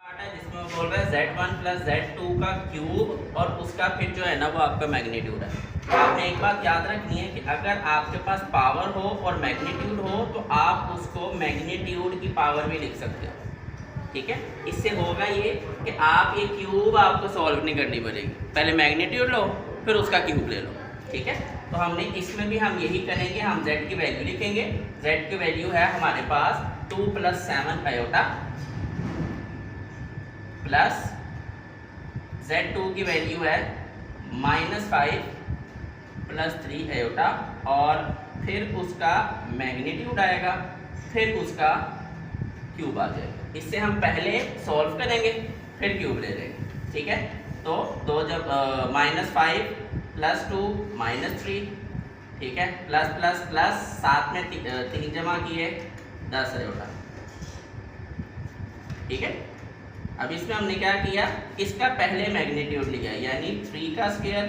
Part है जिसमें वो बोल रहा है z1 प्लस z2 का क्यूब और उसका फिर जो है ना वो आपका मैग्नीट्यूड है। तो आपने एक बात याद रखनी है कि अगर आपके पास पावर हो और मैग्नीट्यूड हो तो आप उसको मैग्नीट्यूड की पावर भी लिख सकते हो। ठीक है, इससे होगा ये कि आप ये क्यूब आपको सॉल्व नहीं करनी पड़ेगी, पहले मैग्नीट्यूड लो फिर उसका क्यूब ले लो। ठीक है, तो हमने इसमें भी हम यही करेंगे, हम z की वैल्यू लिखेंगे। z की वैल्यू है हमारे पास 2 + 7 आयोटा प्लस z2 की वैल्यू है -5 + 3 आयोटा और फिर उसका मैग्नीट्यूड आएगा, फिर उसका क्यूब आ जाएगा। इससे हम पहले सॉल्व करेंगे फिर क्यूब ले लेंगे। ठीक है, तो दो जब -5 + 2 -3, ठीक है, प्लस प्लस प्लस साथ में 3 जमा किए 10 आयोटा। ठीक है, अब इसमें हमने क्या किया, इसका पहले मैग्नीट्यूड लिया, यानी 3 का स्क्वायर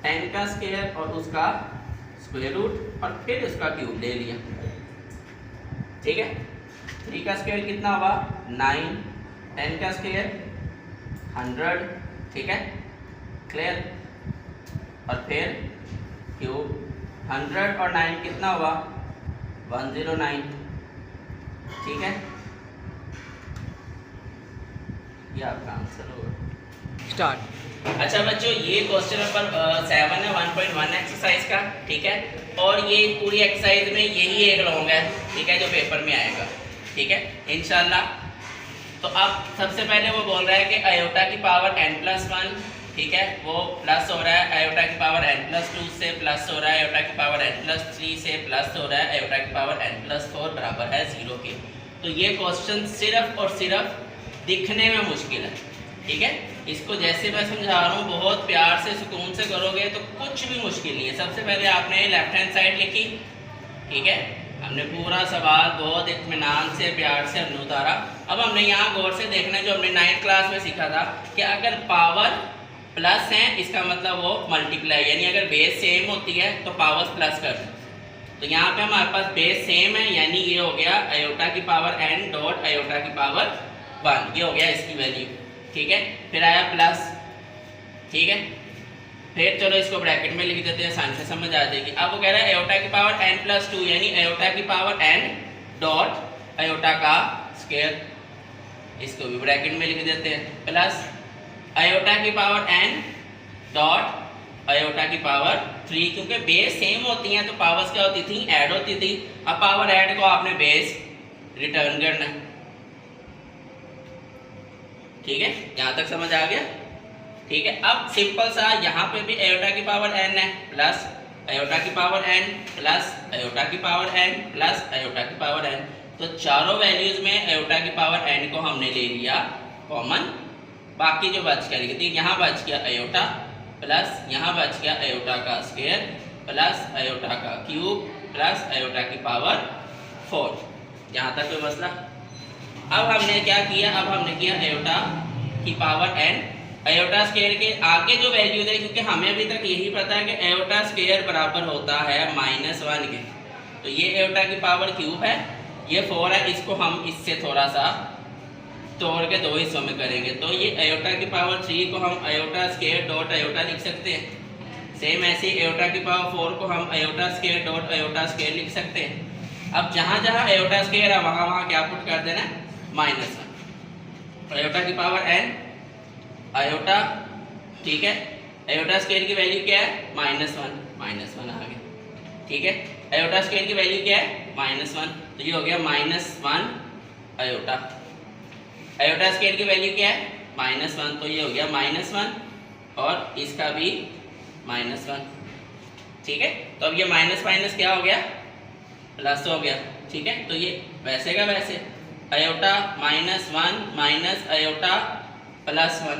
10 का स्क्वायर और उसका स्क्वायर रूट और फिर उसका क्यूब ले लिया। ठीक है, 3 का स्क्वायर कितना हुआ 9, 10 का स्क्वायर 100। ठीक है, क्लियर, और फिर क्यूब 100 और 9 कितना हुआ 109। ठीक है, ये आपका आंसर होगा। स्टार्ट। अच्छा बच्चों, ये क्वेश्चन नंबर 7 है 1.1 एक्सरसाइज का। ठीक है, और ये पूरी एक्सरसाइज में यही एक लॉन्ग है, ठीक है, जो पेपर में आएगा। ठीक है, इंशाल्लाह। तो अब सबसे पहले वो बोल रहा है कि आयोटा की पावर n+1, ठीक है, वो प्लस हो रहा है, आयोटा की पावर n+2 से प्लस हो रहा है, आयोटा की पावर n+3 से प्लस हो रहा है, आयोटा की पावर n+4 बराबर है 0 के। तो ये क्वेश्चन सिर्फ और सिर्फ दिखने में मुश्किल है। ठीक है, इसको जैसे मैं समझा रहा हूँ बहुत प्यार से सुकून से करोगे तो कुछ भी मुश्किल नहीं है। सबसे पहले आपने लेफ्ट हैंड साइड लिखी, ठीक है, हमने पूरा सवाल बहुत इत्मीनान से प्यार से हमने उतारा। अब हमने यहाँ गौर से देखना है, जो हमने 9th क्लास में सीखा था कि अगर पावर प्लस है इसका मतलब वो मल्टीप्लाई, यानी अगर बेस सेम होती है तो पावर्स प्लस कर दो। तो यहाँ पे हमारे पास बेस सेम है, यानी ये हो गया आयोटा की पावर n डॉट आयोटा की पावर 1, ये हो गया इसकी वैल्यू। ठीक है, फिर आया प्लस। ठीक है, फिर चलो इसको ब्रैकेट में लिख देते हैं, आसानी से समझ आ जाएगी। अब वो कह रहा है आयोटा की पावर n+2, यानी आयोटा की पावर n डॉट आयोटा का स्क्वायर, इसको भी ब्रैकेट में लिख देते हैं, प्लस आयोटा की पावर n डॉट आयोटा की पावर 3, क्योंकि बेस सेम होती हैं तो पावर्स क्या होती थी, ऐड होती थी। अब पावर ऐड को आपने बेस रिटर्न करना है। ठीक है, यहाँ तक समझ आ गया। ठीक है, अब सिंपल सा यहाँ पे भी आयोटा की पावर n है, प्लस आयोटा की पावर n प्लस आयोटा की पावर n प्लस आयोटा की पावर n। तो चारों वैल्यूज में आयोटा की पावर n को हमने ले लिया कॉमन, बाकी जो बच गया देखिए यहाँ बच गया आयोटा प्लस यहाँ बच गया आयोटा का स्क्वायर प्लस आयोटा का क्यूब प्लस आयोटा की पावर 4। यहाँ तक कोई मसला। अब हमने क्या किया, अब हमने किया आयोटा की पावर n, आयोटा स्क्वायर के आगे जो वैल्यू है, क्योंकि हमें अभी तक यही पता है कि आयोटा स्क्वायर बराबर होता है -1 के। तो ये आयोटा की पावर क्यूब है, ये 4 है, इसको हम इससे थोड़ा सा तोड़ के 2 हिस्सों में करेंगे। तो ये आयोटा की पावर 3 को हम आयोटा स्क्वायर डॉट आयोटा लिख सकते हैं। सेम ऐसे ही आयोटा की पावर 4 को हम iota square dot iota square लिख सकते हैं। अब जहाँ जहाँ आयोटा स्क्वायर है वहाँ वहाँ क्या पुट कर देना है, -1। आयोटा की पावर n आयोटा, ठीक है, आयोटा स्क्वायर की वैल्यू क्या है -1 आ गया। ठीक है, आयोटा स्क्वायर की वैल्यू क्या है -1, तो ये हो गया -1 आयोटा। आयोटा स्क्वायर की वैल्यू क्या है -1, तो ये हो गया -1 और इसका भी -1। ठीक है, तो अब ये माइनस माइनस क्या हो गया, प्लस हो गया। ठीक है, तो ये वैसे का वैसे आयोटा -1 माइनस आयोटा +1,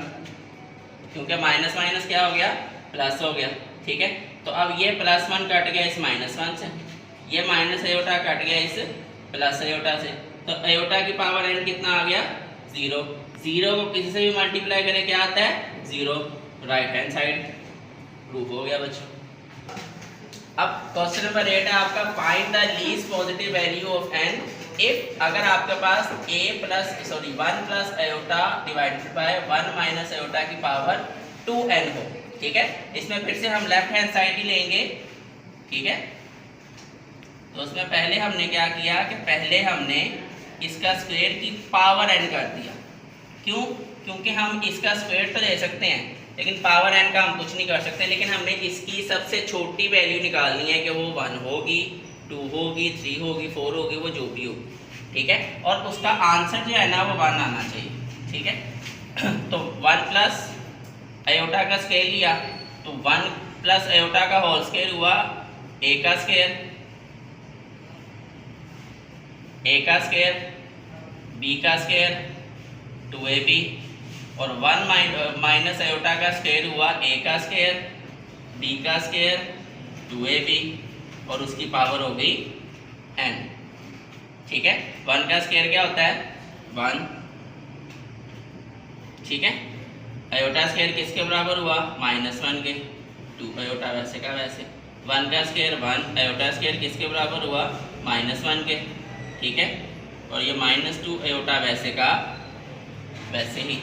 क्योंकि माइनस माइनस क्या हो गया, प्लस हो गया। ठीक है, तो अब ये +1 कट गया इस -1 से, ये माइनस आयोटा कट गया इस प्लस आयोटा से, तो आयोटा की पावर n कितना आ गया 0। 0 को किसी से भी मल्टीप्लाई करें क्या आता है 0, राइट हैंड साइड प्रूफ हो गया बच्चों। अब क्वेश्चन नंबर 8 है आपका, find the least positive value of n if अगर आपके पास one plus iota divided by 1 minus iota की पावर 2n हो, ठीक है। इसमें फिर से हम लेफ्ट हैंड साइड ही लेंगे, ठीक है। तो उसमें पहले हमने क्या किया कि पहले हमने इसका स्क्वायर की पावर n कर दिया। क्यों? क्योंकि हम इसका स्क्वायर तो ले सकते हैं लेकिन पावर n का हम कुछ नहीं कर सकते, लेकिन हमने इसकी सबसे छोटी वैल्यू निकालनी है कि वो 1 होगी, 2 होगी, 3 होगी, 4 होगी, वो जो भी होगी, ठीक है। और उसका आंसर जो है ना वो 1 आना चाहिए, ठीक है। तो 1 प्लस आयोटा का स्क्वायर लिया तो 1 प्लस आयोटा का होल स्क्वायर हुआ a का स्क्वायर, b का स्क्वायर 2ab, और 1 माइनस आयोटा का स्क्वायर हुआ a का स्क्वायर, b का स्क्वायर 2ab, और उसकी पावर हो गई n, ठीक है। 1 का स्क्वायर क्या होता है? 1, ठीक है। आयोटा स्क्वायर किसके बराबर हुआ? -1 के, 2 आयोटा वैसे का वैसे। 1 का स्क्वायर 1, आयोटा स्क्वायर किसके बराबर हुआ? -1 के, ठीक है। और ये -2 आयोटा वैसे का वैसे ही,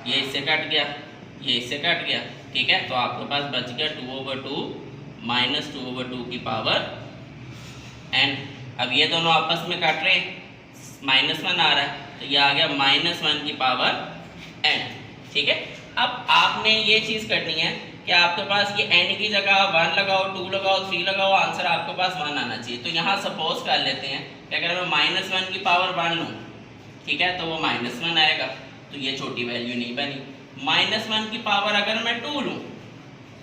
ये इससे कट गया, ये इससे कट गया, ठीक है। तो आपके पास बच गया 2/2 -2/2 की पावर n। अब ये दोनों आपस में कट रहे हैं, -1 आ रहा है तो ये आ गया -1 की पावर n, ठीक है। अब आपने ये चीज़ करनी है कि आपके पास ये n की जगह 1 लगाओ, 2 लगाओ, 3 लगाओ, आंसर आपके पास 1 आना चाहिए। तो यहाँ सपोज कर लेते हैं कि अगर मैं -1 की पावर 1 लूँ, ठीक है, तो वो -1 आएगा, तो ये छोटी वैल्यू नहीं बनी। -1 की पावर अगर मैं 2 लूँ,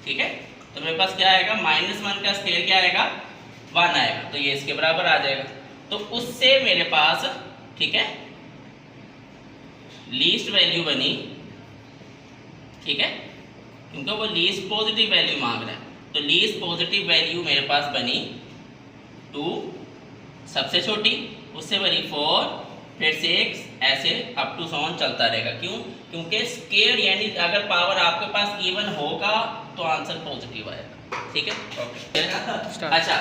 ठीक है, तो मेरे पास क्या आएगा? -1 का स्क्वायर क्या आएगा? 1 आएगा, तो ये इसके बराबर आ जाएगा। तो उससे मेरे पास, ठीक है, लीस्ट वैल्यू बनी, ठीक है, क्योंकि वो लीस्ट पॉजिटिव वैल्यू मांग रहा है। तो लीस्ट पॉजिटिव वैल्यू मेरे पास बनी 2 सबसे छोटी, उससे बनी 4, फिर 6, ऐसे अप टू 7 चलता रहेगा। क्यों? क्योंकि स्क्वायर यानी अगर पावर आपके पास इवन होगा तो आंसर पॉजिटिव आएगा, ठीक है। ओके, अच्छा,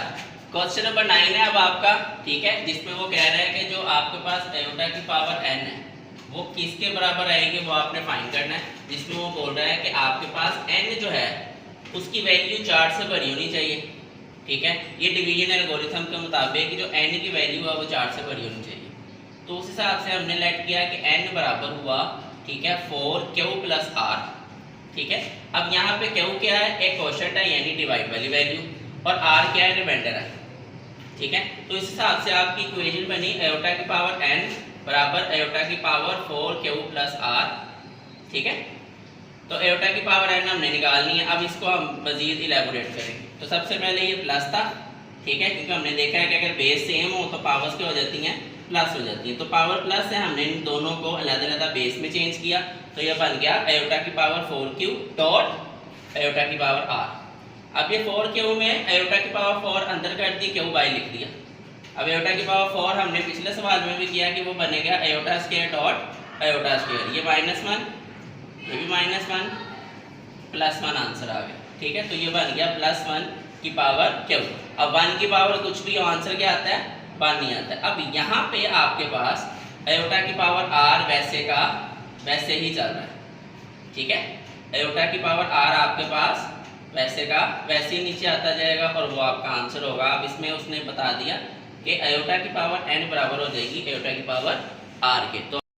क्वेश्चन नंबर 9 है अब आपका, ठीक है, जिसमें वो कह रहा है कि जो आपके पास आयोटा की पावर n है वो किसके बराबर आएगी वो आपने फाइंड करना है। जिसमें वो बोल रहा है कि आपके पास n जो है उसकी वैल्यू 4 से बड़ी होनी चाहिए, ठीक है। ये डिवीजन एल्गोरिथम के मुताबिक जो n की वैल्यू है वो 4 से बड़ी होनी चाहिए। तो उस हिसाब से हमने लेट किया कि n बराबर हुआ, ठीक है, 4q + r, ठीक है। अब यहाँ पे q क्या है? एक कोशेंट है यानी डिवाइड वाली वैल्यू, और r क्या है? रिमाइंडर है, ठीक है। तो इस हिसाब से आपकी इक्वेशन बनी आयोटा की पावर n बराबर आयोटा की पावर 4q + r, ठीक है। तो आयोटा की पावर n हमने निकालनी है। अब इसको हम मजीद इलेबोरेट करेंगे। तो सबसे पहले ये प्लस था, ठीक है, क्योंकि हमने देखा है कि अगर बेस सेम हो तो पावर्स क्या हो जाती हैं? प्लस हो जाती है। तो पावर प्लस है, हमने इन दोनों को अलग-अलग बेस में चेंज किया, तो ये बन गया आयोटा की पावर 4q डॉट आयोटा की पावर r। अब ये 4q में आयोटा की पावर 4 अंदर कर दी, q बाय लिख दिया। अब आयोटा की पावर 4 हमने पिछले सवाल में भी किया कि वो बनेगा iota square dot iota square, ये -1, ये भी -1, +1 आंसर आ गया, ठीक है। तो ये बन गया +1 की पावर q। अब 1 की पावर कुछ भी आंसर क्या आता है? 1 नहीं आता है। अब यहाँ पे आपके पास आयोटा की पावर r वैसे का वैसे ही चल रहा है, ठीक है। आयोटा की पावर r आपके पास वैसे का वैसे ही नीचे आता जाएगा और वो आपका आंसर होगा। अब इसमें उसने बता दिया कि आयोटा की पावर n बराबर हो जाएगी आयोटा की पावर r के। तो